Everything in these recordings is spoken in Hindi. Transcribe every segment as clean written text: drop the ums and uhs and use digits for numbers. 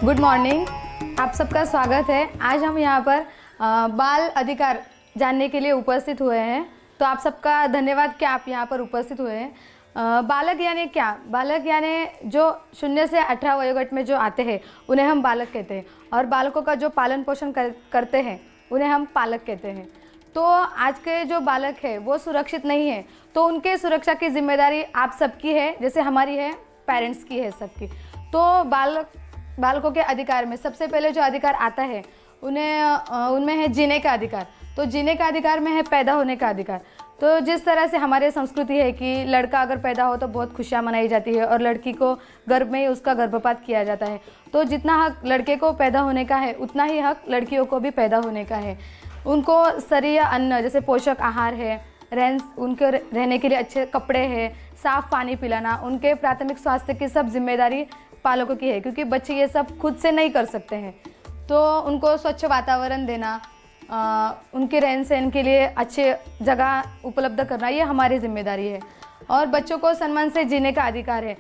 गुड मॉर्निंग, आप सबका स्वागत है। आज हम यहाँ पर बाल अधिकार जानने के लिए उपस्थित हुए हैं। तो आप सबका धन्यवाद कि आप यहाँ पर उपस्थित हुए हैं। बालक यानी क्या? बालक यानी जो 0 से 18 वयोगट में जो आते हैं उन्हें हम बालक कहते हैं, और बालकों का जो पालन पोषण करते हैं उन्हें हम पालक कहते हैं। तो आज के जो बालक है वो सुरक्षित नहीं है, तो उनके सुरक्षा की जिम्मेदारी आप सबकी है, जैसे हमारी है, पेरेंट्स की है, सबकी। तो बालकों के अधिकार में सबसे पहले जो अधिकार आता है उनमें है जीने का अधिकार। तो जीने का अधिकार में है पैदा होने का अधिकार। तो जिस तरह से हमारे संस्कृति है कि लड़का अगर पैदा हो तो बहुत खुशियाँ मनाई जाती है और लड़की को गर्भ में ही उसका गर्भपात किया जाता है। तो जितना हक लड़के को पैदा होने का है उतना ही हक लड़कियों को भी पैदा होने का है। उनको स्तरीय अन्न जैसे पोषक आहार है, उनके रहने के लिए अच्छे कपड़े हैं, साफ़ पानी पिलाना, उनके प्राथमिक स्वास्थ्य की सब जिम्मेदारी पालकों की है, क्योंकि बच्चे ये सब खुद से नहीं कर सकते हैं। तो उनको स्वच्छ वातावरण देना, उनके रहन सहन के लिए अच्छे जगह उपलब्ध करना, ये हमारी जिम्मेदारी है। और बच्चों को सम्मान से जीने का अधिकार है।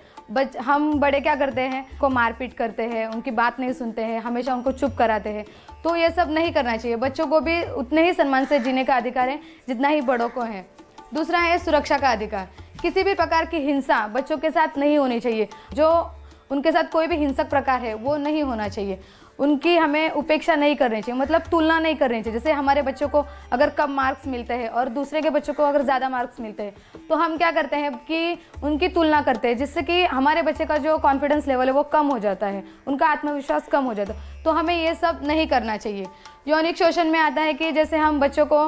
हम बड़े क्या करते हैं, को मारपीट करते हैं, उनकी बात नहीं सुनते हैं, हमेशा उनको चुप कराते हैं। तो ये सब नहीं करना चाहिए। बच्चों को भी उतने ही सम्मान से जीने का अधिकार है जितना ही बड़ों को है। दूसरा है सुरक्षा का अधिकार। किसी भी प्रकार की हिंसा बच्चों के साथ नहीं होनी चाहिए। जो उनके साथ कोई भी हिंसक प्रकार है वो नहीं होना चाहिए। उनकी हमें उपेक्षा नहीं करनी चाहिए, मतलब तुलना नहीं करनी चाहिए। जैसे हमारे बच्चों को अगर कम मार्क्स मिलते हैं और दूसरे के बच्चों को अगर ज़्यादा मार्क्स मिलते हैं तो हम क्या करते हैं कि उनकी तुलना करते हैं, जिससे कि हमारे बच्चे का जो कॉन्फिडेंस लेवल है वो कम हो जाता है, उनका आत्मविश्वास कम हो जाता है। तो हमें ये सब नहीं करना चाहिए। यौनिक शोषण में आता है कि जैसे हम बच्चों को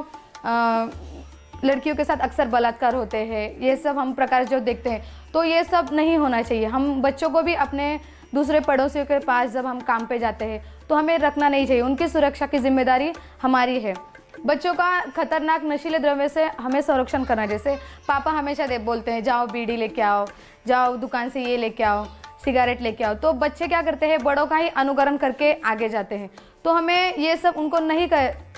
लड़कियों के साथ अक्सर बलात्कार होते हैं, ये सब हम प्रकार जो देखते हैं, तो ये सब नहीं होना चाहिए। हम बच्चों को भी अपने दूसरे पड़ोसियों के पास जब हम काम पे जाते हैं तो हमें रखना नहीं चाहिए। उनकी सुरक्षा की जिम्मेदारी हमारी है। बच्चों का खतरनाक नशीले द्रव्य से हमें संरक्षण करना। जैसे पापा हमेशा बोलते हैं जाओ बीड़ी लेके आओ, जाओ दुकान से ये लेके आओ, सिगरेट लेके आओ। तो बच्चे क्या करते हैं, बड़ों का ही अनुकरण करके आगे जाते हैं। तो हमें ये सब उनको नहीं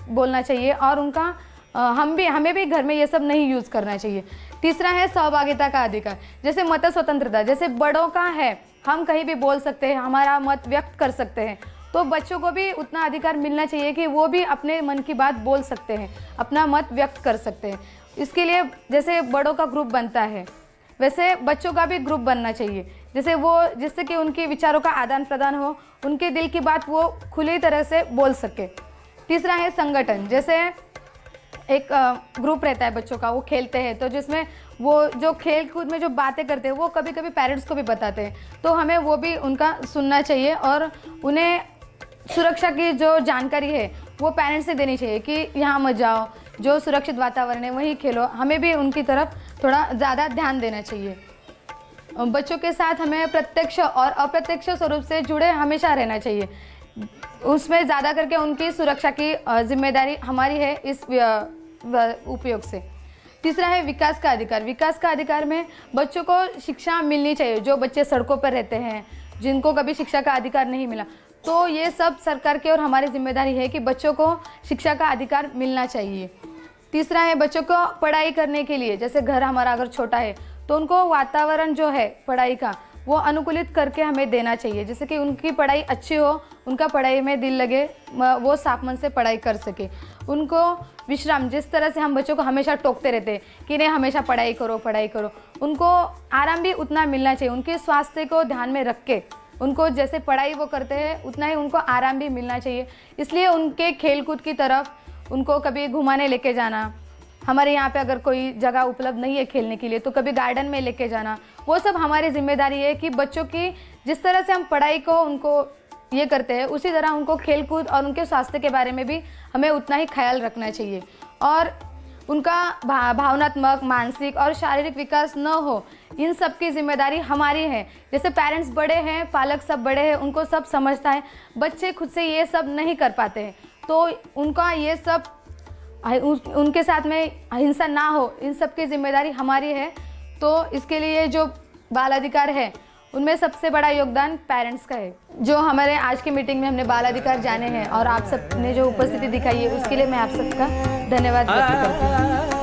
बोलना चाहिए, और उनका हमें भी घर में ये सब नहीं यूज़ करना चाहिए। तीसरा है सहभागिता का अधिकार। जैसे मत स्वतंत्रता, जैसे बड़ों का है, हम कहीं भी बोल सकते हैं, हमारा मत व्यक्त कर सकते हैं। तो बच्चों को भी उतना अधिकार मिलना चाहिए कि वो भी अपने मन की बात बोल सकते हैं, अपना मत व्यक्त कर सकते हैं। इसके लिए जैसे बड़ों का ग्रुप बनता है वैसे बच्चों का भी ग्रुप बनना चाहिए, जिससे कि उनके विचारों का आदान प्रदान हो, उनके दिल की बात वो खुली तरह से बोल सके। तीसरा है संगठन। जैसे एक ग्रुप रहता है बच्चों का, वो खेलते हैं, तो जिसमें वो जो खेल कूद में जो बातें करते हैं वो कभी कभी पेरेंट्स को भी बताते हैं। तो हमें वो भी उनका सुनना चाहिए, और उन्हें सुरक्षा की जो जानकारी है वो पेरेंट्स से देनी चाहिए कि यहाँ मत जाओ, जो सुरक्षित वातावरण है वहीं खेलो। हमें भी उनकी तरफ थोड़ा ज़्यादा ध्यान देना चाहिए। बच्चों के साथ हमें प्रत्यक्ष और अप्रत्यक्ष स्वरूप से जुड़े हमेशा रहना चाहिए। उसमें ज़्यादा करके उनकी सुरक्षा की जिम्मेदारी हमारी है इस उपयोग से। तीसरा है विकास का अधिकार। विकास का अधिकार में बच्चों को शिक्षा मिलनी चाहिए। जो बच्चे सड़कों पर रहते हैं, जिनको कभी शिक्षा का अधिकार नहीं मिला, तो ये सब सरकार की और हमारी जिम्मेदारी है कि बच्चों को शिक्षा का अधिकार मिलना चाहिए। तीसरा है बच्चों को पढ़ाई करने के लिए, जैसे घर हमारा अगर छोटा है तो उनको वातावरण जो है पढ़ाई का वो अनुकूलित करके हमें देना चाहिए, जिससे कि उनकी पढ़ाई अच्छी हो, उनका पढ़ाई में दिल लगे, वो साफ मन से पढ़ाई कर सके। उनको विश्राम, जिस तरह से हम बच्चों को हमेशा टोकते रहते हैं कि नहीं हमेशा पढ़ाई करो पढ़ाई करो, उनको आराम भी उतना मिलना चाहिए। उनके स्वास्थ्य को ध्यान में रख के उनको जैसे पढ़ाई वो करते हैं उतना ही उनको आराम भी मिलना चाहिए। इसलिए उनके खेलकूद की तरफ उनको कभी घुमाने लेके जाना, हमारे यहाँ पे अगर कोई जगह उपलब्ध नहीं है खेलने के लिए तो कभी गार्डन में लेके जाना, वो सब हमारी जिम्मेदारी है कि बच्चों की जिस तरह से हम पढ़ाई को उनको ये करते हैं उसी तरह उनको खेलकूद और उनके स्वास्थ्य के बारे में भी हमें उतना ही ख्याल रखना चाहिए। और उनका भावनात्मक, मानसिक और शारीरिक विकास न हो, इन सब की जिम्मेदारी हमारी है। जैसे पेरेंट्स बड़े हैं, पालक सब बड़े हैं, उनको सब समझता है, बच्चे खुद से ये सब नहीं कर पाते हैं, तो उनका ये सब उनके साथ में हिंसा ना हो, इन सब की जिम्मेदारी हमारी है। तो इसके लिए जो बाल अधिकार है उनमें सबसे बड़ा योगदान पेरेंट्स का है। जो हमारे आज की मीटिंग में हमने बाल अधिकार जाने हैं और आप सब ने जो उपस्थिति दिखाई है उसके लिए मैं आप सबका धन्यवाद व्यक्त करती हूँ।